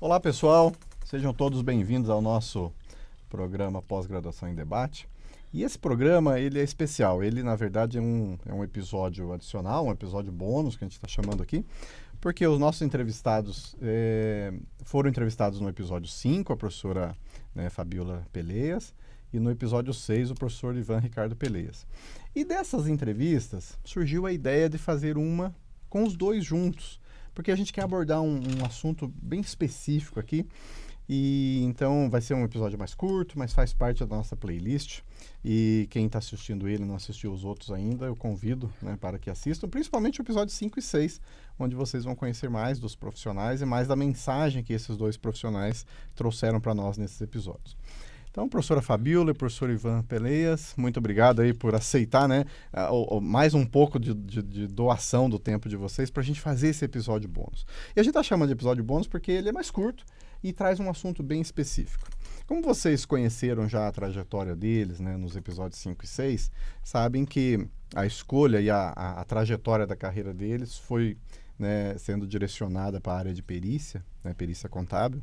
Olá, pessoal. Sejam todos bem-vindos ao nosso programa Pós-Graduação em Debate. E esse programa, ele é especial. Ele, na verdade, é um episódio adicional, um episódio bônus que a gente está chamando aqui, porque os nossos entrevistados foram entrevistados no episódio 5, a professora Fabiola Peleias, e no episódio 6, o professor Ivan Ricardo Peleias. E dessas entrevistas, surgiu a ideia de fazer uma com os dois juntos, porque a gente quer abordar um assunto bem específico aqui, e então vai ser um episódio mais curto, mas faz parte da nossa playlist, e quem está assistindo ele não assistiu os outros ainda, eu convido para que assistam, principalmente o episódio 5 e 6, onde vocês vão conhecer mais dos profissionais e mais da mensagem que esses dois profissionais trouxeram para nós nesses episódios. Então, professora Fabiola e professor Ivan Peleias, muito obrigado aí por aceitar, mais um pouco de doação do tempo de vocês para a gente fazer esse episódio bônus. E a gente está chamando de episódio bônus porque ele é mais curto e traz um assunto bem específico. Como vocês conheceram já a trajetória deles, nos episódios 5 e 6, sabem que a escolha e a trajetória da carreira deles foi sendo direcionada para a área de perícia, perícia contábil,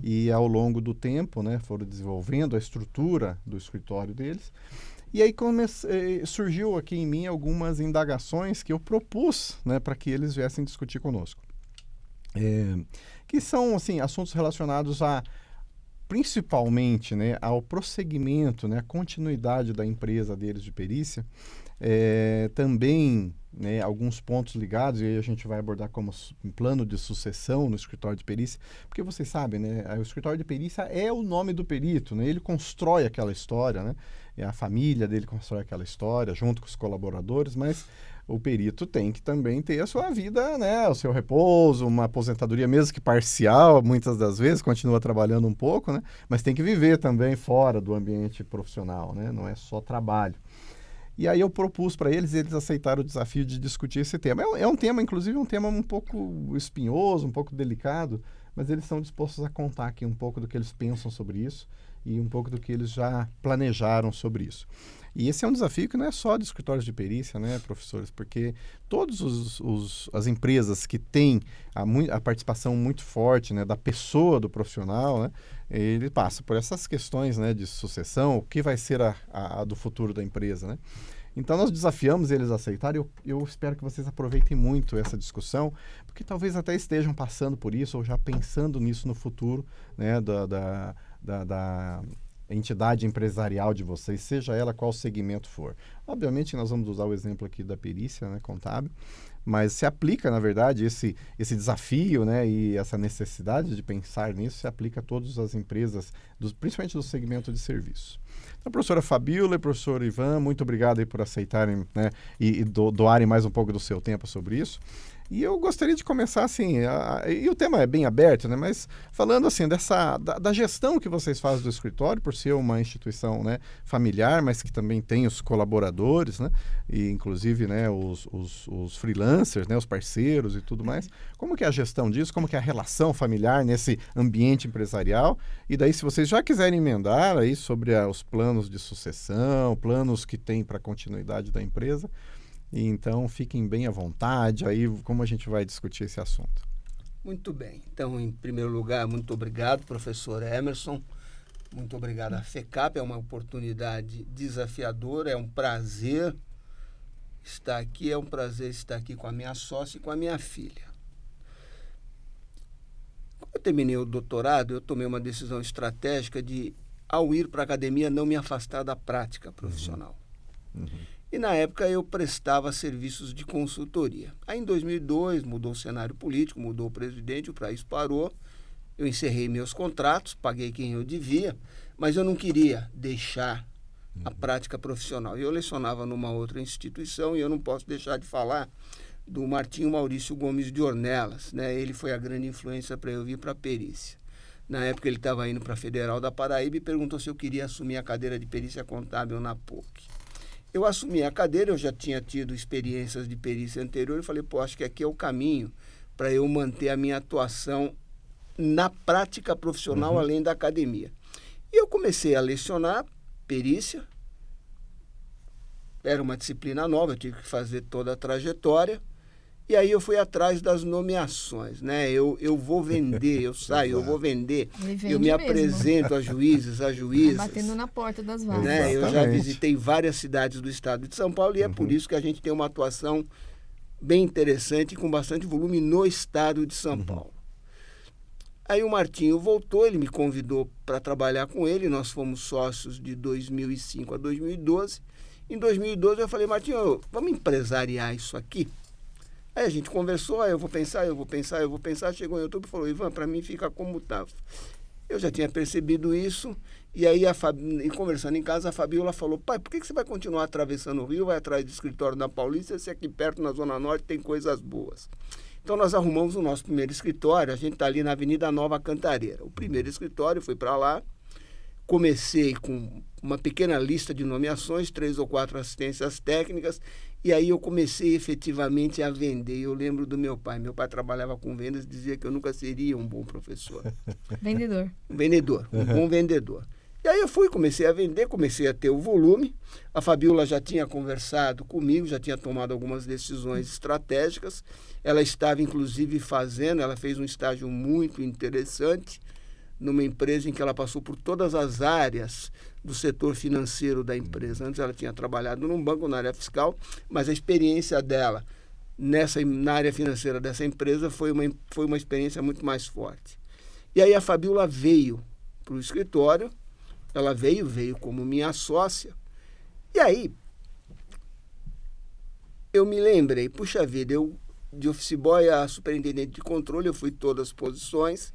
e ao longo do tempo foram desenvolvendo a estrutura do escritório deles. E aí surgiu aqui em mim algumas indagações que eu propus para que eles viessem discutir conosco. Que são assuntos relacionados principalmente ao prosseguimento, a continuidade da empresa deles de perícia, também alguns pontos ligados, e aí a gente vai abordar como um plano de sucessão no escritório de perícia, porque vocês sabem, o escritório de perícia é o nome do perito, ele constrói aquela história, a família dele constrói aquela história junto com os colaboradores, mas o perito tem que também ter a sua vida, o seu repouso, uma aposentadoria, mesmo que parcial, muitas das vezes, continua trabalhando um pouco, mas tem que viver também fora do ambiente profissional, não é só trabalho. E aí eu propus para eles, e eles aceitaram o desafio de discutir esse tema. É um tema, inclusive, um tema um pouco espinhoso, um pouco delicado, mas eles estão dispostos a contar aqui um pouco do que eles pensam sobre isso e um pouco do que eles já planejaram sobre isso. E esse é um desafio que não é só de escritórios de perícia, professores? Porque todas as empresas que têm a participação muito forte da pessoa do profissional, ele passa por essas questões de sucessão, o que vai ser a do futuro da empresa, Então, nós desafiamos eles a aceitar, e eu espero que vocês aproveitem muito essa discussão, porque talvez até estejam passando por isso ou já pensando nisso no futuro, da entidade empresarial de vocês, seja ela qual segmento for. Obviamente, nós vamos usar o exemplo aqui da perícia contábil, mas se aplica, na verdade, esse desafio e essa necessidade de pensar nisso se aplica a todas as empresas, principalmente do segmento de serviço. Então, professora Fabiola e professor Ivan, muito obrigado aí por aceitarem e doarem mais um pouco do seu tempo sobre isso. E eu gostaria de começar e o tema é bem aberto, mas falando da gestão que vocês fazem do escritório, por ser uma instituição familiar, mas que também tem os colaboradores, e inclusive os freelancers, os parceiros e tudo mais. Como que é a gestão disso? Como que é a relação familiar nesse ambiente empresarial? E daí, se vocês já quiserem emendar aí sobre os planos de sucessão, planos que tem para a continuidade da empresa, então, fiquem bem à vontade, aí como a gente vai discutir esse assunto. Muito bem. Então, em primeiro lugar, muito obrigado, professor Emerson. Muito obrigado à FECAP, é uma oportunidade desafiadora, é um prazer estar aqui, com a minha sócia e com a minha filha. Quando eu terminei o doutorado, eu tomei uma decisão estratégica de, ao ir para a academia, não me afastar da prática profissional. E, na época, eu prestava serviços de consultoria. Aí, em 2002, mudou o cenário político, mudou o presidente, o país parou. Eu encerrei meus contratos, paguei quem eu devia, mas eu não queria deixar a prática profissional. Eu lecionava numa outra instituição e eu não posso deixar de falar do Martinho Maurício Gomes de Ornelas. Ele foi a grande influência para eu vir para a perícia. Na época, ele estava indo para a Federal da Paraíba e perguntou se eu queria assumir a cadeira de perícia contábil na PUC. Eu assumi a cadeira, eu já tinha tido experiências de perícia anterior e falei, acho que aqui é o caminho para eu manter a minha atuação na prática profissional, além da academia. E eu comecei a lecionar perícia, era uma disciplina nova, eu tive que fazer toda a trajetória, E aí eu fui atrás das nomeações, né? Eu vou vender, eu saio, eu vou vender, eu me apresento a juízes, a juízas. Batendo na porta das vagas. Né? Eu já visitei várias cidades do estado de São Paulo e é por isso que a gente tem uma atuação bem interessante, com bastante volume no estado de São Paulo. Aí o Martinho voltou, ele me convidou para trabalhar com ele, nós fomos sócios de 2005 a 2012. Em 2012 eu falei, Martinho, vamos empresariar isso aqui? Aí a gente conversou, aí eu vou pensar, chegou em outubro e falou, Ivan, para mim fica como tá. Eu já tinha percebido isso, e aí conversando em casa, a Fabiola falou, pai, por que você vai continuar atravessando o Rio, vai atrás do escritório da Paulista, se aqui perto, na Zona Norte, tem coisas boas. Então nós arrumamos o nosso primeiro escritório, a gente está ali na Avenida Nova Cantareira. O primeiro escritório foi para lá, comecei com uma pequena lista de nomeações, 3 ou 4 assistências técnicas, e aí eu comecei efetivamente a vender. Eu lembro do meu pai trabalhava com vendas, dizia que eu nunca seria um bom professor. Vendedor. Um bom vendedor. E aí eu comecei a vender, comecei a ter o volume. A Fabiola já tinha conversado comigo, já tinha tomado algumas decisões estratégicas. Ela estava, inclusive, ela fez um estágio muito interessante numa empresa em que ela passou por todas as áreas do setor financeiro da empresa. Antes ela tinha trabalhado num banco, na área fiscal, mas a experiência dela na área financeira dessa empresa foi uma experiência muito mais forte. E aí a Fabiola veio para o escritório, ela veio como minha sócia, e aí eu me lembrei, puxa vida, eu de office boy a superintendente de controle, eu fui todas as posições,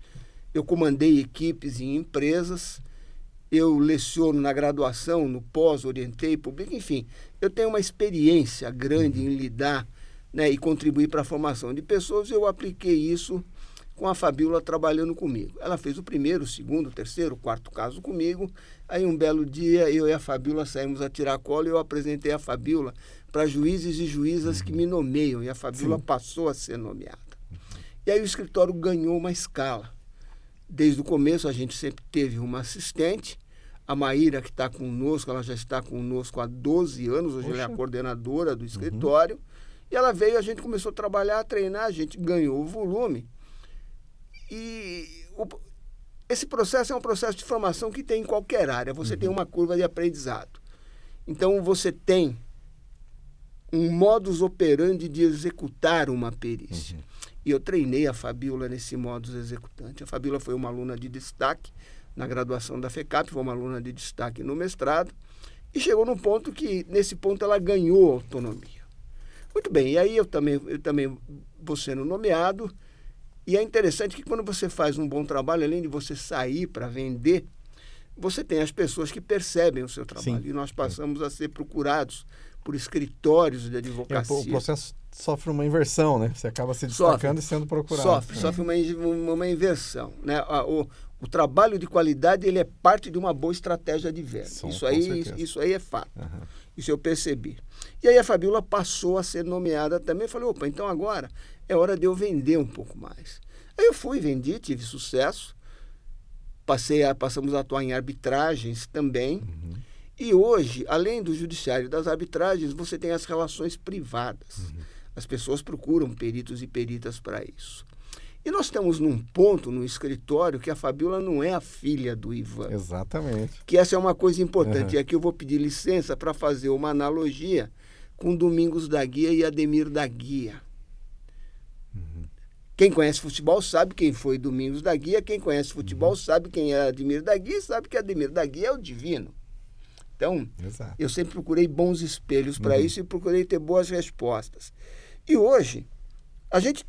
eu comandei equipes em empresas, eu leciono na graduação, no pós, orientei, publico, enfim, eu tenho uma experiência grande em lidar, né, e contribuir para a formação de pessoas, e eu apliquei isso com a Fabiola trabalhando comigo. Ela fez o primeiro, o segundo, o terceiro, o quarto caso comigo, aí um belo dia eu e a Fabiola saímos a tirar cola e eu apresentei a Fabiola para juízes e juízas que me nomeiam, e a Fabiola passou a ser nomeada. E aí o escritório ganhou uma escala. Desde o começo a gente sempre teve uma assistente, a Maíra, que está conosco, ela já está conosco há 12 anos, hoje ela é a coordenadora do escritório, e ela veio, a gente começou a trabalhar, a treinar, a gente ganhou o volume, e esse processo é um processo de formação que tem em qualquer área, você tem uma curva de aprendizado. Então você tem um modus operandi de executar uma perícia. E eu treinei a Fabiola nesse modus executante. A Fabiola foi uma aluna de destaque na graduação da FECAP, foi uma aluna de destaque no mestrado, e chegou num ponto que, nesse ponto, ela ganhou autonomia. Muito bem, e aí eu também vou sendo nomeado, e é interessante que quando você faz um bom trabalho, além de você sair para vender, você tem as pessoas que percebem o seu trabalho. Sim. E nós passamos a ser procurados por escritórios de advocacia. O processo sofre uma inversão, né? Você acaba se destacando e sendo procurado. Sofre uma inversão, né? O trabalho de qualidade, ele é parte de uma boa estratégia de venda. Isso aí é fato. Isso eu percebi. E aí a Fabiola passou a ser nomeada também. Eu falei, opa, então agora é hora de eu vender um pouco mais. Aí eu fui, vendi, tive sucesso. Passamos a atuar em arbitragens também. E hoje, além do judiciário e das arbitragens, você tem as relações privadas. As pessoas procuram peritos e peritas para isso. E nós estamos num ponto no escritório que a Fabiola não é a filha do Ivan. Exatamente. Que essa é uma coisa importante. E aqui eu vou pedir licença para fazer uma analogia com Domingos da Guia e Ademir da Guia. Quem conhece futebol sabe quem foi Domingos da Guia. Quem conhece futebol sabe quem é Ademir da Guia e sabe que Ademir da Guia é o divino. Então, eu sempre procurei bons espelhos para isso e procurei ter boas respostas. E hoje, a gente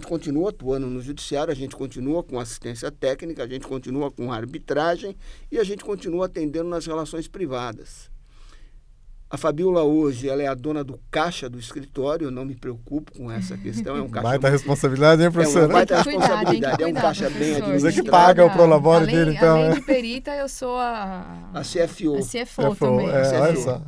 continua atuando no judiciário, a gente continua com assistência técnica, a gente continua com arbitragem e a gente continua atendendo nas relações privadas. A Fabiola hoje, ela é a dona do caixa do escritório, eu não me preocupo com essa questão, é um caixa... Baita responsabilidade, hein, professor? É uma baita responsabilidade, é um caixa bem administrado. Você que paga o prolabore dele, então. Além de perita, eu sou a CFO. A CFO também. Olha só.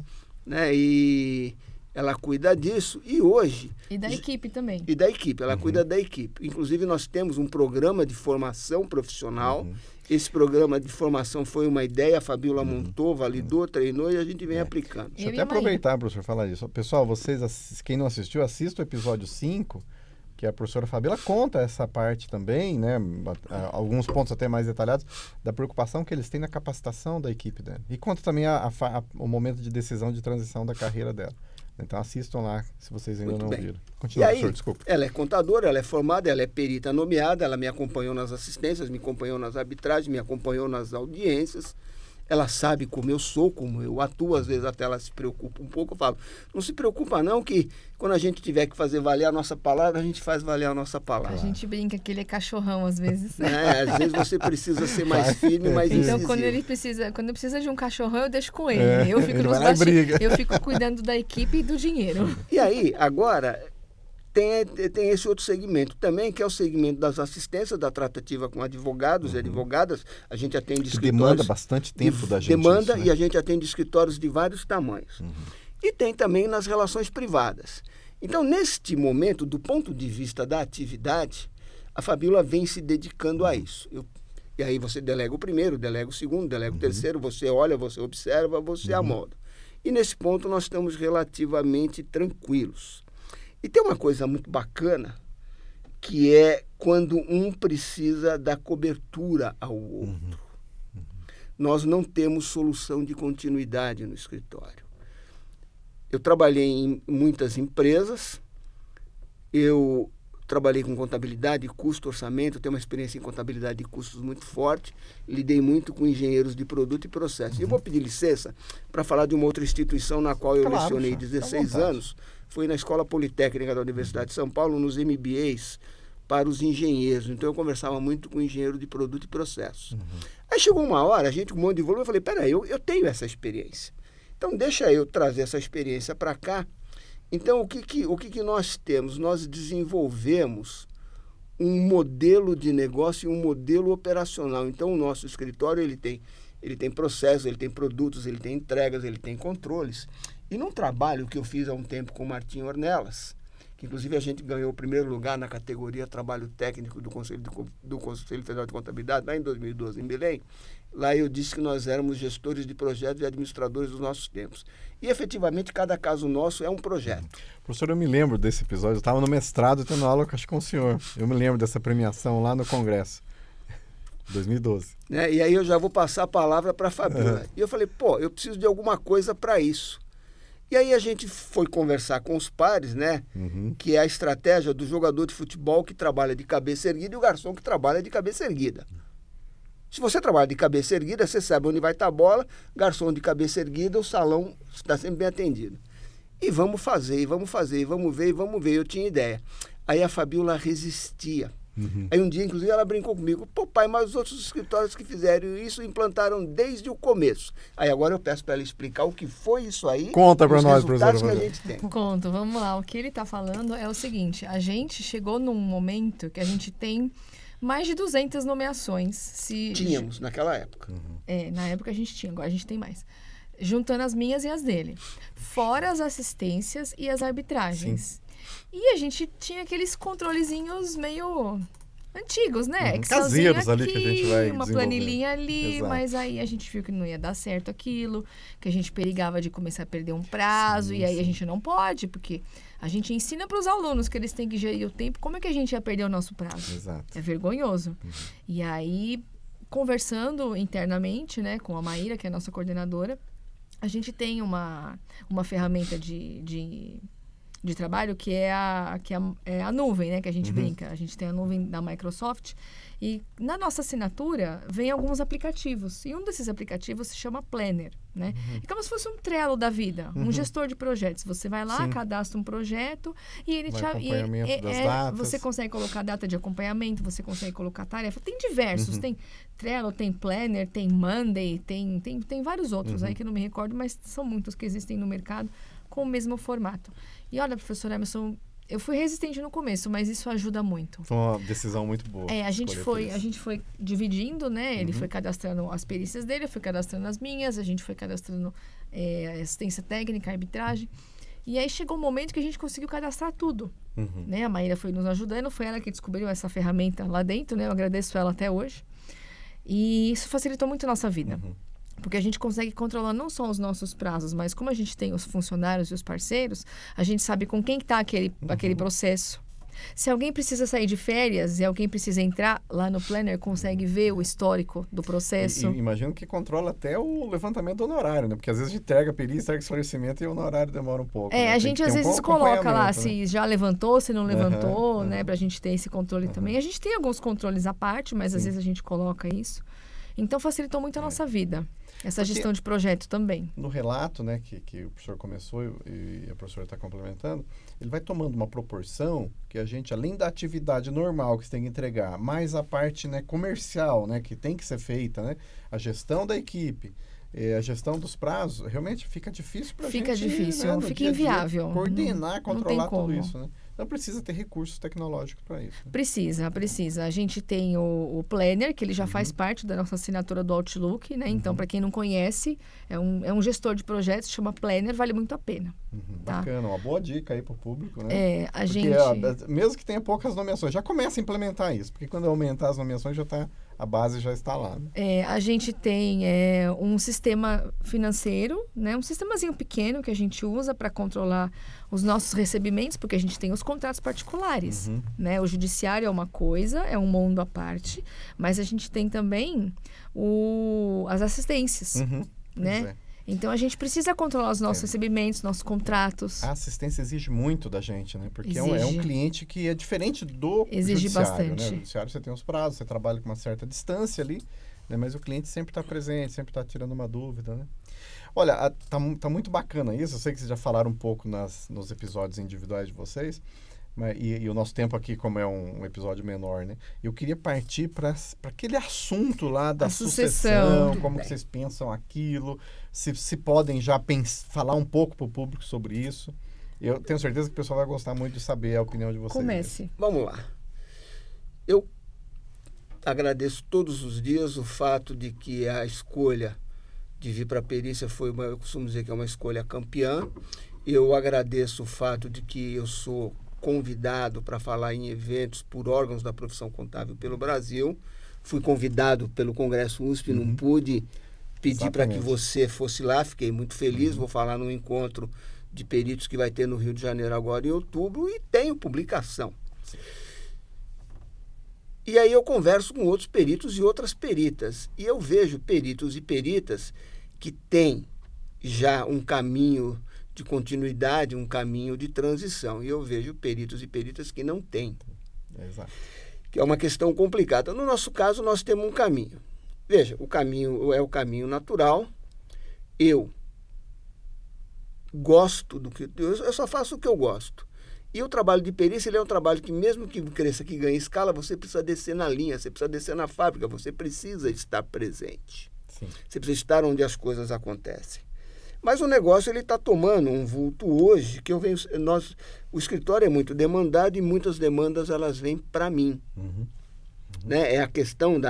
Né? E ela cuida disso, e hoje... E da equipe também. E da equipe, ela cuida da equipe. Inclusive, nós temos um programa de formação profissional. Esse programa de formação foi uma ideia, a Fabiola montou, validou, treinou e a gente vem aplicando. Deixa eu até aproveitar, professor, falar isso. Pessoal, quem não assistiu, assista o episódio 5, que a professora Fabíola conta essa parte também, né? Alguns pontos até mais detalhados, da preocupação que eles têm na capacitação da equipe dela. E conta também o momento de decisão de transição da carreira dela. Então assistam lá, se vocês ainda não viram. Continua, professor, desculpa. Ela é contadora, ela é formada, ela é perita nomeada, ela me acompanhou nas assistências, me acompanhou nas arbitragens, me acompanhou nas audiências. Ela sabe como eu sou, como eu atuo, às vezes até ela se preocupa um pouco. Eu falo, não se preocupa não, que quando a gente tiver que fazer valer a nossa palavra, a gente faz valer a nossa palavra. A gente brinca que ele é cachorrão às vezes. Às vezes você precisa ser mais firme, mais incisivo. Então, quando precisa de um cachorrão, eu deixo com ele. Eu fico eu fico cuidando da equipe e do dinheiro. E aí, agora, tem esse outro segmento também, que é o segmento das assistências, da tratativa com advogados e advogadas. A gente atende escritórios... Demanda bastante tempo da gente. Demanda, isso, né? E a gente atende escritórios de vários tamanhos. E tem também nas relações privadas. Então, neste momento, do ponto de vista da atividade, a Fabíola vem se dedicando a isso. E aí você delega o primeiro, delega o segundo, delega o terceiro, você olha, você observa, você amolda. E nesse ponto nós estamos relativamente tranquilos. E tem uma coisa muito bacana, que é quando um precisa dar cobertura ao outro. Nós não temos solução de continuidade no escritório. Eu trabalhei em muitas empresas, eu trabalhei com contabilidade, custo, orçamento, tenho uma experiência em contabilidade de custos muito forte, lidei muito com engenheiros de produto e processo. Eu vou pedir licença para falar de uma outra instituição na qual eu lecionei 16 anos, foi na Escola Politécnica da Universidade de São Paulo, nos MBAs para os engenheiros. Então eu conversava muito com engenheiro de produto e processo. Aí chegou uma hora, a gente com um monte de volume, eu falei, peraí, eu tenho essa experiência. Então deixa eu trazer essa experiência para cá. Então o que nós temos? Nós desenvolvemos um modelo de negócio e um modelo operacional. Então o nosso escritório ele tem processos, ele tem produtos, ele tem entregas, ele tem controles. E num trabalho que eu fiz há um tempo com o Martim Ornelas, que inclusive a gente ganhou o primeiro lugar na categoria Trabalho Técnico do Conselho Federal de Contabilidade, lá em 2012, em Belém, lá eu disse que nós éramos gestores de projetos e administradores dos nossos tempos. E efetivamente cada caso nosso é um projeto. Professor, eu me lembro desse episódio, eu estava no mestrado tendo aula acho, com o senhor. Eu me lembro dessa premiação lá no Congresso, 2012. E aí eu já vou passar a palavra para a Fabíola. E eu falei, eu preciso de alguma coisa para isso. E aí a gente foi conversar com os pares, né? Que é a estratégia do jogador de futebol que trabalha de cabeça erguida e o garçom que trabalha de cabeça erguida. Se você trabalha de cabeça erguida, você sabe onde vai estar a bola, garçom de cabeça erguida, o salão está sempre bem atendido. E vamos fazer, e vamos fazer, e vamos ver, e vamos ver. Eu tinha ideia. Aí a Fabíola resistia. Aí um dia, inclusive, ela brincou comigo. Pai, mas os outros escritórios que fizeram isso implantaram desde o começo. Aí agora eu peço para ela explicar o que foi isso aí. Conta para nós, professor. Que a gente tem. Conto, vamos lá. O que ele está falando é o seguinte. A gente chegou num momento que a gente tem mais de 200 nomeações. Tínhamos naquela época. Na época a gente tinha, agora a gente tem mais. Juntando as minhas e as dele. Fora as assistências e as arbitragens. Sim. E a gente tinha aqueles controlezinhos meio antigos, né? Caseiros ali que a gente vai uma planilhinha ali, exato. Mas aí a gente viu que não ia dar certo aquilo, que a gente perigava de começar a perder um prazo, e aí a gente não pode, porque a gente ensina para os alunos que eles têm que gerir o tempo, como é que a gente ia perder o nosso prazo? Exato. É vergonhoso. E aí, conversando internamente, né, com a Maíra, que é a nossa coordenadora, a gente tem uma ferramenta de trabalho que é a nuvem, né? Que a gente brinca. A gente tem a nuvem da Microsoft e na nossa assinatura vem alguns aplicativos. E um desses aplicativos se chama Planner, né? É como se fosse um Trello da vida, um gestor de projetos. Você vai lá, cadastra um projeto e ele você consegue colocar data de acompanhamento, você consegue colocar tarefa. Tem diversos, tem Trello, tem Planner, tem Monday, tem vários outros aí que eu não me recordo, mas são muitos que existem no mercado com o mesmo formato. E olha, professor Emerson, eu fui resistente no começo, mas isso ajuda muito. Foi uma decisão muito boa. A gente foi dividindo, né? Ele foi cadastrando as perícias dele, eu fui cadastrando as minhas, a gente foi cadastrando assistência técnica, arbitragem. E aí chegou um momento que a gente conseguiu cadastrar tudo. Né? A Maíra foi nos ajudando, foi ela que descobriu essa ferramenta lá dentro, né? Eu agradeço ela até hoje. E isso facilitou muito a nossa vida. Porque a gente consegue controlar não só os nossos prazos, mas como a gente tem os funcionários e os parceiros, a gente sabe com quem está aquele processo. Se alguém precisa sair de férias e alguém precisa entrar, lá no Planner consegue ver o histórico do processo. Imagino que controla até o levantamento do honorário, né? Porque às vezes a gente entrega a perícia, entrega esclarecimento e o honorário demora um pouco. Né? A gente às vezes coloca lá se né? já levantou, se não levantou, né? Pra gente ter esse controle também. A gente tem alguns controles à parte, mas às vezes a gente coloca isso. Então facilitou muito a nossa vida. Essa gestão de projeto também. No relato, né, que o professor começou e a professora está complementando, ele vai tomando uma proporção que a gente, além da atividade normal que você tem que entregar, mais a parte, né, comercial, né, que tem que ser feita, né, a gestão da equipe, a gestão dos prazos, realmente fica difícil para a gente. Fica difícil, né, fica inviável. Coordenar, controlar tudo como. isso, né? Então precisa ter recursos tecnológicos para isso. Né? Precisa. A gente tem o Planner, que ele já faz parte da nossa assinatura do Outlook, né? Então, para quem não conhece, é um gestor de projetos, chama Planner, vale muito a pena. Tá? Bacana, uma boa dica aí para o público, né? Mesmo que tenha poucas nomeações, já começa a implementar isso, porque quando aumentar as nomeações, a base já está lá. Né? A gente tem um sistema financeiro, né? Um sistemazinho pequeno que a gente usa para controlar os nossos recebimentos, porque a gente tem os contratos particulares, né? O judiciário é uma coisa, é um mundo à parte, mas a gente tem também as assistências, né? Então, a gente precisa controlar os nossos recebimentos, nossos contratos. A assistência exige muito da gente, né? Porque é um cliente que é diferente do exige judiciário, bastante. Né? No judiciário você tem os prazos, você trabalha com uma certa distância ali, né? Mas o cliente sempre está presente, sempre está tirando uma dúvida, né? Olha, tá muito bacana isso. Eu sei que vocês já falaram um pouco nos episódios individuais de vocês, mas, e o nosso tempo aqui, como é um episódio menor, né? Eu queria partir para aquele assunto lá da sucessão, como que vocês pensam aquilo, se podem já falar um pouco para o público sobre isso. Eu tenho certeza que o pessoal vai gostar muito de saber a opinião de vocês. Comece. Vamos lá. Eu agradeço todos os dias o fato de que a escolha de vir para a perícia eu costumo dizer que é uma escolha campeã. Eu agradeço o fato de que eu sou convidado para falar em eventos por órgãos da profissão contábil pelo Brasil. Fui convidado pelo Congresso USP, não pude pedir para que você fosse lá, fiquei muito feliz. Vou falar num encontro de peritos que vai ter no Rio de Janeiro agora em outubro e tenho publicação. Sim. E aí eu converso com outros peritos e outras peritas. E eu vejo peritos e peritas que têm já um caminho de continuidade, um caminho de transição. E eu vejo peritos e peritas que não têm. Exato. Que é uma questão complicada. No nosso caso, nós temos um caminho. Veja, o caminho é o caminho natural. Eu gosto do que... Eu só faço o que eu gosto. E o trabalho de perícia, ele é um trabalho que, mesmo que cresça, que ganhe escala, você precisa descer na linha, você precisa descer na fábrica, você precisa estar presente. Sim. Você precisa estar onde as coisas acontecem. Mas o negócio está tomando um vulto hoje, que o escritório é muito demandado e muitas demandas elas vêm para mim. Né? É a questão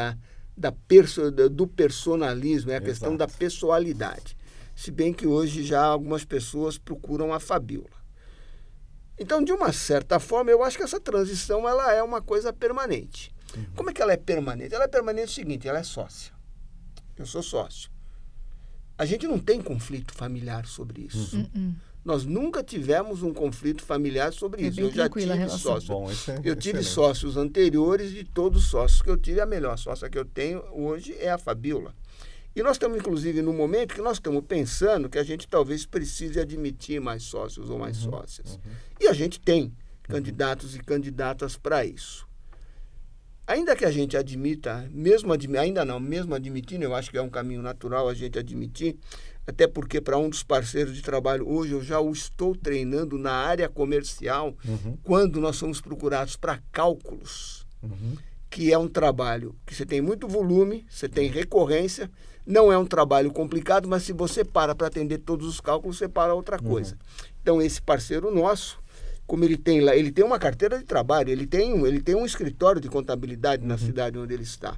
do personalismo, é a questão da pessoalidade. Se bem que hoje já algumas pessoas procuram a fabíola. Então, de uma certa forma, eu acho que essa transição ela é uma coisa permanente. Como é que ela é permanente? Ela é permanente o seguinte, ela é sócia. Eu sou sócio. A gente não tem conflito familiar sobre isso. Nós nunca tivemos um conflito familiar sobre isso. Eu já tive sócios. Eu tive sócios anteriores, de todos os sócios que eu tive, a melhor sócia que eu tenho hoje é a Fabíola. E nós estamos, inclusive, num momento que nós estamos pensando que a gente talvez precise admitir mais sócios ou mais sócias. E a gente tem candidatos e candidatas para isso. Ainda que a gente admita, mesmo admitindo, eu acho que é um caminho natural a gente admitir, até porque para um dos parceiros de trabalho, hoje eu já o estou treinando na área comercial, quando nós somos procurados para cálculos, que é um trabalho que você tem muito volume, você tem recorrência, não é um trabalho complicado, mas se você para atender todos os cálculos, você para outra coisa. Então, esse parceiro nosso, como ele tem lá, ele tem uma carteira de trabalho, ele tem um escritório de contabilidade na cidade onde ele está.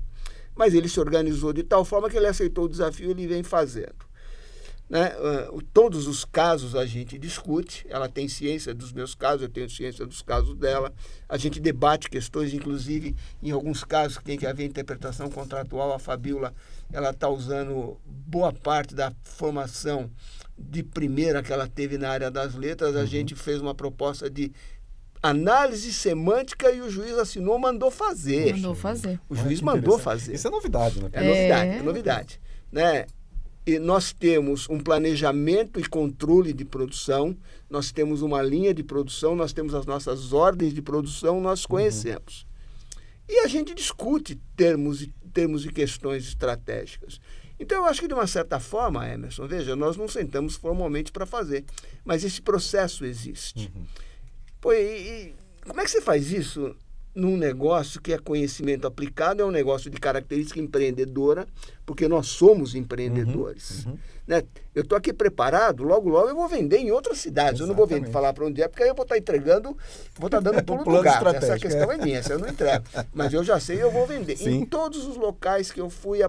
Mas ele se organizou de tal forma que ele aceitou o desafio e ele vem fazendo. Né? Todos os casos a gente discute, ela tem ciência dos meus casos, eu tenho ciência dos casos dela, a gente debate questões, inclusive em alguns casos que tem que haver interpretação contratual, a Fabíola ela está usando boa parte da formação de primeira que ela teve na área das letras, a gente fez uma proposta de análise semântica e o juiz assinou, mandou fazer. Mandou fazer. O juiz mandou fazer. Isso é novidade, né? É novidade. Né? E nós temos um planejamento e controle de produção, nós temos uma linha de produção, nós temos as nossas ordens de produção, nós conhecemos. E a gente discute termos e questões estratégicas. Então, eu acho que, de uma certa forma, Emerson, veja, nós não sentamos formalmente para fazer, mas esse processo existe. Pô, e como é que você faz isso num negócio que é conhecimento aplicado, é um negócio de característica empreendedora, porque nós somos empreendedores. Né? Eu estou aqui preparado, logo eu vou vender em outras cidades. Exatamente. Eu não vou falar para onde é, porque aí eu vou estar entregando, vou estar dando pulo do gato. Essa questão é minha, essa eu não entrego. Mas eu já sei, eu vou vender. Sim. Em todos os locais que eu fui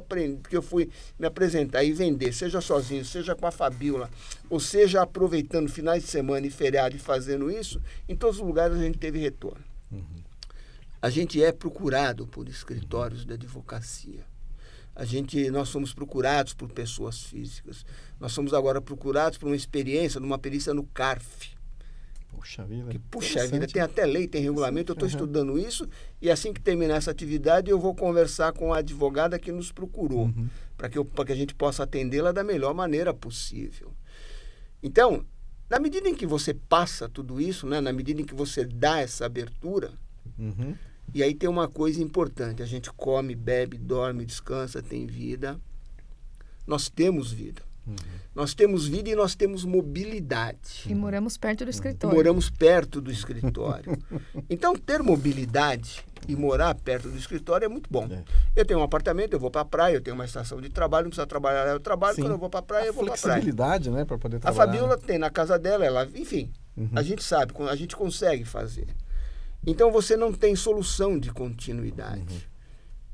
me apresentar e vender, seja sozinho, seja com a Fabiola, ou seja aproveitando finais de semana e feriado e fazendo isso, em todos os lugares a gente teve retorno. A gente é procurado por escritórios de advocacia. Nós somos procurados por pessoas físicas. Nós somos agora procurados por uma experiência, numa perícia no CARF. Puxa vida. Puxa vida, tem até lei, tem regulamento. Eu estou estudando isso e assim que terminar essa atividade eu vou conversar com a advogada que nos procurou, para que a gente possa atendê-la da melhor maneira possível. Então, na medida em que você passa tudo isso, né, na medida em que você dá essa abertura, e aí tem uma coisa importante, a gente come, bebe, dorme, descansa, tem vida. Nós temos vida. Nós temos vida e nós temos mobilidade. E moramos perto do escritório. Moramos perto do escritório. Então, ter mobilidade e morar perto do escritório é muito bom. Eu tenho um apartamento, eu vou para a praia, eu tenho uma estação de trabalho, não precisa trabalhar, eu trabalho. Sim. Quando eu vou para a praia, eu vou para a praia. Flexibilidade, né, para poder trabalhar. A Fabiola tem na casa dela, enfim, a gente sabe, a gente consegue fazer. Então, você não tem solução de continuidade.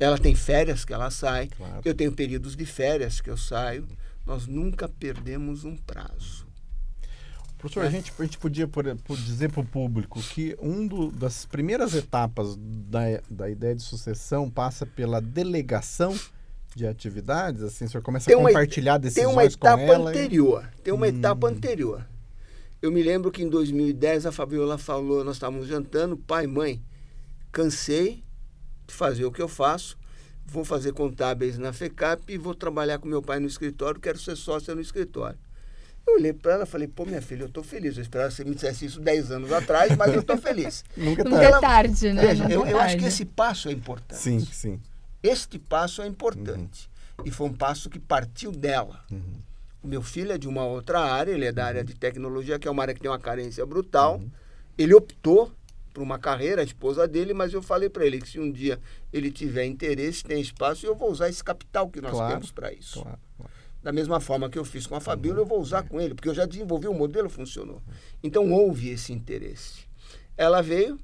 Ela tem férias que ela sai, eu tenho períodos de férias que eu saio. Nós nunca perdemos um prazo. Professor, a gente podia dizer para o público que das primeiras etapas da ideia de sucessão passa pela delegação de atividades, assim, o senhor começa a compartilhar decisões com ela. Tem uma etapa anterior. Eu me lembro que em 2010 a Fabiola falou, nós estávamos jantando, pai, mãe, cansei de fazer o que eu faço, vou fazer contábeis na FECAP e vou trabalhar com meu pai no escritório, quero ser sócia no escritório. Eu olhei para ela e falei, pô, minha filha, eu estou feliz. Eu esperava que você me dissesse isso 10 anos atrás, mas eu estou feliz. Nunca é tarde, né? Veja, eu acho que esse passo é importante. Sim. Este passo é importante. E foi um passo que partiu dela. O meu filho é de uma outra área, ele é da área de tecnologia, que é uma área que tem uma carência brutal. Ele optou por uma carreira, a esposa dele, mas eu falei para ele que se um dia ele tiver interesse, tem espaço, eu vou usar esse capital que nós temos para isso. Claro. Da mesma forma que eu fiz com a Fabiola, eu vou usar com ele, porque eu já desenvolvi o modelo, funcionou. Então, houve esse interesse. Ela veio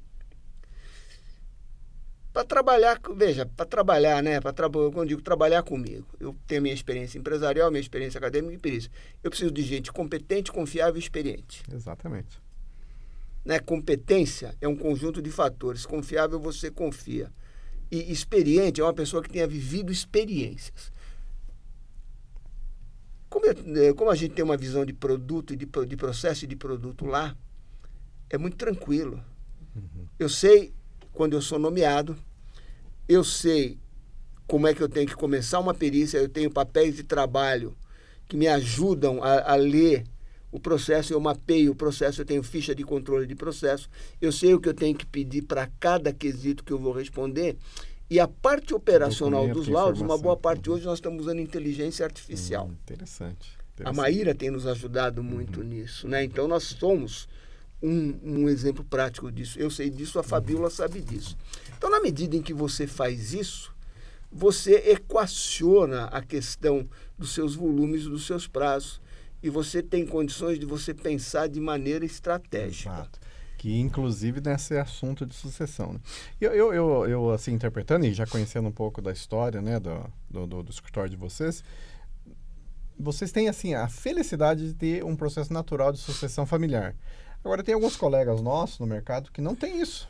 para trabalhar, né? Quando eu digo trabalhar comigo, eu tenho minha experiência empresarial, minha experiência acadêmica e perícia. Eu preciso de gente competente, confiável e experiente. Exatamente. Né? Competência é um conjunto de fatores. Confiável, você confia. E experiente é uma pessoa que tenha vivido experiências. Como a gente tem uma visão de produto e de processo e de produto lá, é muito tranquilo. Eu sei quando eu sou nomeado, eu sei como é que eu tenho que começar uma perícia, eu tenho papéis de trabalho que me ajudam a ler o processo, eu mapeio o processo, eu tenho ficha de controle de processo, eu sei o que eu tenho que pedir para cada quesito que eu vou responder. E a parte operacional dos laudos, uma boa parte hoje nós estamos usando inteligência artificial. Interessante. A Maíra tem nos ajudado muito nisso, né? Então nós somos um exemplo prático disso. Eu sei disso, a Fabiola sabe disso. Então, na medida em que você faz isso, você equaciona a questão dos seus volumes, dos seus prazos, e você tem condições de você pensar de maneira estratégica. Exato. Que, inclusive, nesse assunto de sucessão. Né? Eu, assim, interpretando e já conhecendo um pouco da história, né, do escritório de vocês têm, assim, a felicidade de ter um processo natural de sucessão familiar. Agora, tem alguns colegas nossos no mercado que não tem isso.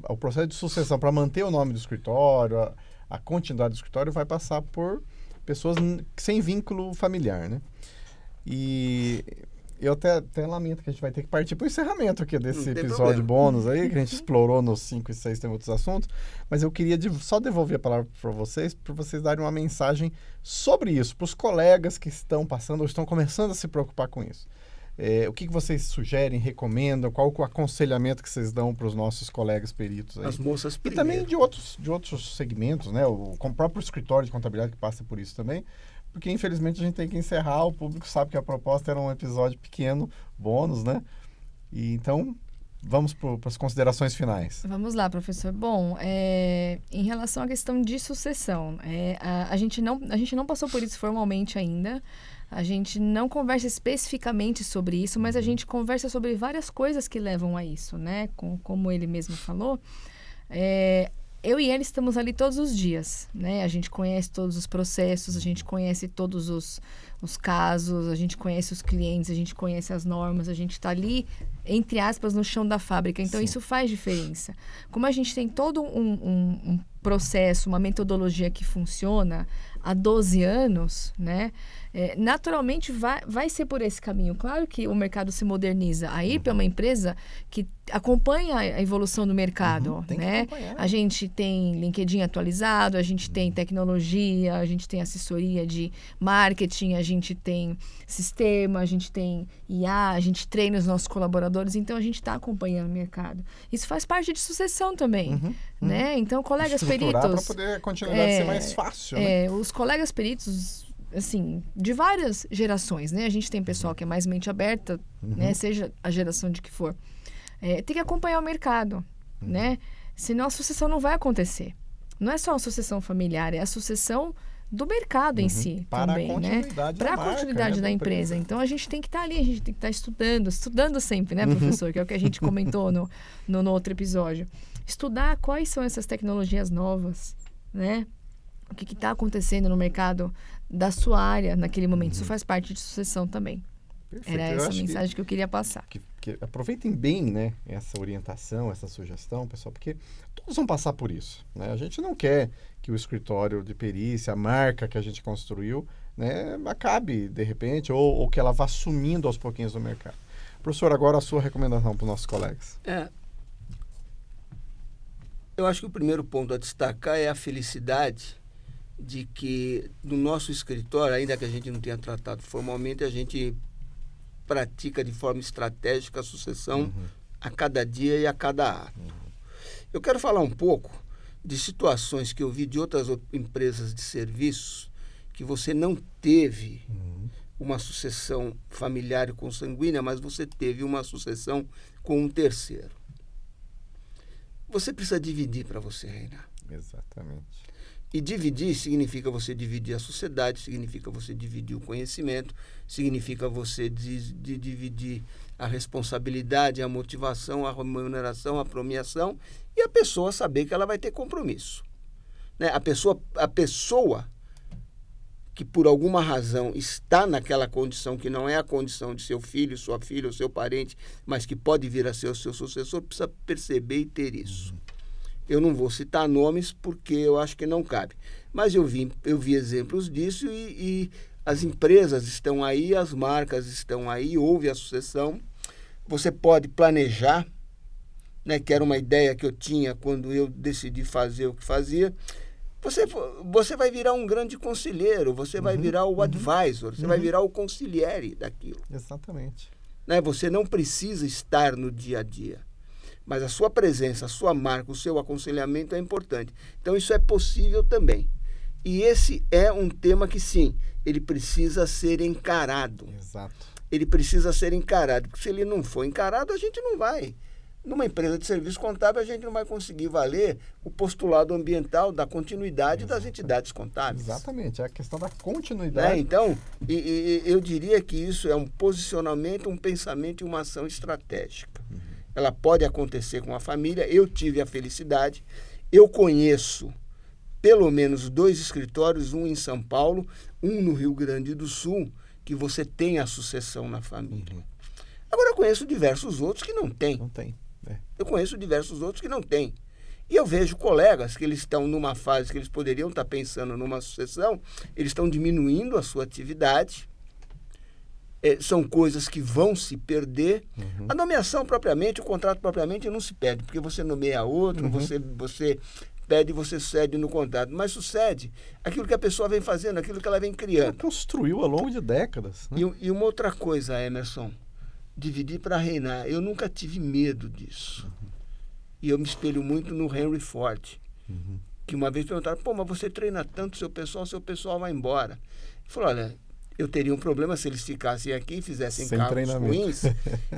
O processo de sucessão, para manter o nome do escritório, a continuidade do escritório, vai passar por pessoas sem vínculo familiar, né? E eu até lamento que a gente vai ter que partir para o encerramento aqui desse episódio problema. bônus aí, que a gente explorou nos 5 e 6, tem outros assuntos, mas eu queria só devolver a palavra para vocês darem uma mensagem sobre isso, para os colegas que estão passando ou estão começando a se preocupar com isso. O que vocês sugerem, recomendam? Qual o aconselhamento que vocês dão para os nossos colegas peritos aí? As moças E primeiro. também de outros segmentos, né? Com o próprio escritório de contabilidade que passa por isso também, porque infelizmente a gente tem que encerrar, o público sabe que a proposta era um episódio pequeno, bônus, né? E então, vamos para as considerações finais. Vamos lá, professor. Bom, em relação à questão de sucessão, a gente não passou por isso formalmente ainda. A gente não conversa especificamente sobre isso, mas a gente conversa sobre várias coisas que levam a isso, né? Como ele mesmo falou, eu e ele estamos ali todos os dias, né? A gente conhece todos os processos, a gente conhece todos os casos, a gente conhece os clientes, a gente conhece as normas, a gente está ali, entre aspas, no chão da fábrica. Então, isso faz diferença. Como a gente tem todo um processo, uma metodologia que funciona há 12 anos, né? Naturalmente vai ser por esse caminho. Claro que o mercado se moderniza. A IRP é uma empresa que acompanha a evolução do mercado, né? A gente tem LinkedIn atualizado, a gente tem tecnologia, a gente tem assessoria de marketing, a gente tem sistema, a gente tem IA, a gente treina os nossos colaboradores, então a gente está acompanhando o mercado. Isso faz parte de sucessão também, né? Então, colegas peritos... para poder a continuidade ser mais fácil, né? Os colegas peritos, assim, de várias gerações, né? A gente tem pessoal que é mais mente aberta, né? Seja a geração de que for. Tem que acompanhar o mercado, né? Senão a sucessão não vai acontecer. Não é só a sucessão familiar, é a sucessão do mercado em si para também, a continuidade para da a marca, continuidade né, da empresa. Então, a gente tem que estar ali, a gente tem que estar estudando sempre, né, professor? Que é o que a gente comentou no outro episódio. Estudar quais são essas tecnologias novas, né? O que está acontecendo no mercado da sua área naquele momento. Isso faz parte de sucessão também. Perfeito. Era essa a mensagem que eu queria passar. Que aproveitem bem, né, essa orientação, essa sugestão, pessoal, porque todos vão passar por isso, né? A gente não quer que o escritório de perícia, a marca que a gente construiu, né, acabe de repente ou que ela vá sumindo aos pouquinhos do mercado. Professor, agora a sua recomendação para os nossos colegas. Eu acho que o primeiro ponto a destacar é a felicidade de que no nosso escritório, ainda que a gente não tenha tratado formalmente, a gente pratica de forma estratégica a sucessão a cada dia e a cada ato. Eu quero falar um pouco de situações que eu vi de outras empresas de serviços que você não teve uma sucessão familiar e consanguínea, mas você teve uma sucessão com um terceiro. Você precisa dividir para você reinar. Exatamente. E dividir significa você dividir a sociedade, significa você dividir o conhecimento, significa você dividir a responsabilidade, a motivação, a remuneração, a premiação e a pessoa saber que ela vai ter compromisso. Né? A pessoa que por alguma razão está naquela condição que não é a condição de seu filho, sua filha ou seu parente, mas que pode vir a ser o seu sucessor, precisa perceber e ter isso. Eu não vou citar nomes porque eu acho que não cabe. Mas eu vi exemplos disso e as empresas estão aí, as marcas estão aí, houve a sucessão. Você pode planejar, né, que era uma ideia que eu tinha quando eu decidi fazer o que fazia. Você vai virar um grande conselheiro, você vai virar o advisor, você vai virar o consigliere daquilo. Exatamente. Né? Você não precisa estar no dia a dia. Mas a sua presença, a sua marca, o seu aconselhamento é importante. Então, isso é possível também. E esse é um tema que, sim, ele precisa ser encarado. Exato. Ele precisa ser encarado, porque se ele não for encarado, a gente não vai. Numa empresa de serviço contábil, a gente não vai conseguir valer o postulado ambiental da continuidade das entidades contábeis. Exatamente, é a questão da continuidade. Então, eu diria que isso é um posicionamento, um pensamento e uma ação estratégica. Ela pode acontecer com a família. Eu tive a felicidade. Eu conheço pelo menos 2 escritórios, um em São Paulo, um no Rio Grande do Sul, que você tem a sucessão na família. Agora, eu conheço diversos outros que não têm. Não tem. Eu conheço diversos outros que não têm. E eu vejo colegas que eles estão numa fase que eles poderiam estar pensando numa sucessão, eles estão diminuindo a sua atividade, são coisas que vão se perder. A nomeação propriamente, o contrato propriamente não se perde, porque você nomeia outro, você pede e você cede no contrato. Mas sucede aquilo que a pessoa vem fazendo, aquilo que ela vem criando. Ela construiu ao longo de décadas. Né? E uma outra coisa, Emerson, dividir para reinar. Eu nunca tive medo disso. E eu me espelho muito no Henry Ford, que uma vez perguntaram, pô, mas você treina tanto seu pessoal vai embora. Ele falou, olha, eu teria um problema se eles ficassem aqui e fizessem sem carros ruins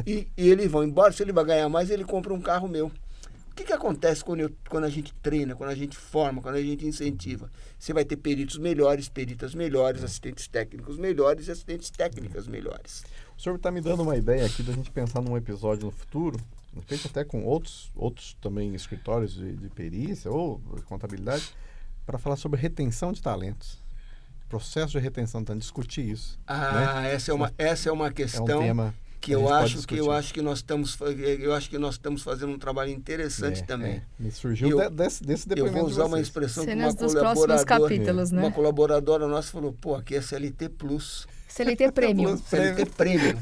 e eles vão embora. Se ele vai ganhar mais, ele compra um carro meu. O que acontece quando a gente treina, quando a gente forma, quando a gente incentiva? Você vai ter peritos melhores, peritas melhores, assistentes técnicos melhores e assistentes técnicas melhores. O senhor está me dando uma ideia aqui da gente pensar num episódio no futuro, de repente até com outros também escritórios de perícia ou contabilidade, para falar sobre retenção de talentos. Processo de retenção, então, discutir isso. Né? Essa é uma questão tema que eu acho que nós estamos fazendo um trabalho interessante também. Me surgiu desse depoimento. Eu vou usar uma expressão que uma próximos capítulos, né? Uma colaboradora nossa falou, pô, aqui é CLT Plus. CLT Premium. CLT Premium.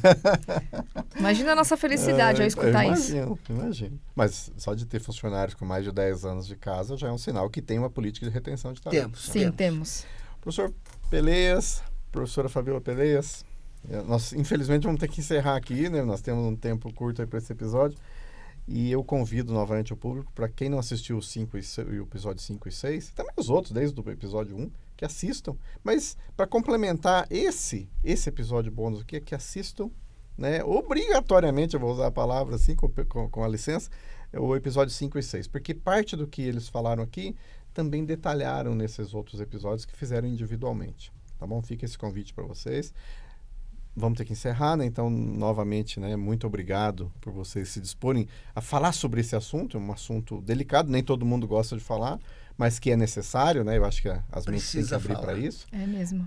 Imagina a nossa felicidade ao escutar isso. Imagino. Mas só de ter funcionários com mais de 10 anos de casa já é um sinal que tem uma política de retenção de talentos. Temos. Professor Peleias, professora Fabíola Peleias, nós infelizmente vamos ter que encerrar aqui, né? Nós temos um tempo curto para esse episódio e eu convido novamente o público, para quem não assistiu o episódio 5 e 6, também os outros, desde o episódio 1, que assistam, mas para complementar esse episódio bônus aqui, que assistam, né? Obrigatoriamente, eu vou usar a palavra assim, com a licença, o episódio 5 e 6, porque parte do que eles falaram aqui também detalharam nesses outros episódios que fizeram individualmente, tá bom? Fica esse convite para vocês. Vamos ter que encerrar, né? Então, novamente, né? Muito obrigado por vocês se disporem a falar sobre esse assunto, é um assunto delicado, nem todo mundo gosta de falar, mas que é necessário, né? Eu acho que as mentes têm que abrir para isso. É mesmo.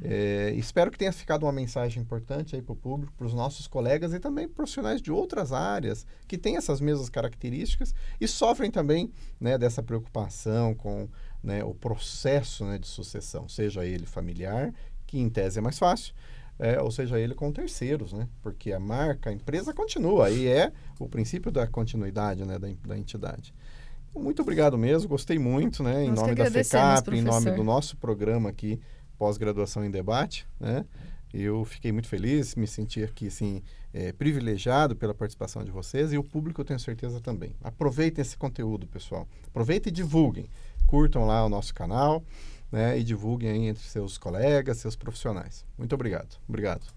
Espero que tenha ficado uma mensagem importante aí para o público, para os nossos colegas e também profissionais de outras áreas que têm essas mesmas características e sofrem também, né, dessa preocupação com, né, o processo, né, de sucessão, seja ele familiar, que em tese é mais fácil, ou seja ele com terceiros, né? Porque a marca, a empresa continua, aí é o princípio da continuidade, né, da entidade. Muito obrigado mesmo, gostei muito, né? Em nome da FECAP, em nome do nosso programa aqui, Pós-Graduação em Debate, né? Eu fiquei muito feliz, me senti aqui, assim, privilegiado pela participação de vocês e o público eu tenho certeza também. Aproveitem esse conteúdo, pessoal. Aproveitem e divulguem. Curtam lá o nosso canal, né? E divulguem aí entre seus colegas, seus profissionais. Muito obrigado. Obrigado.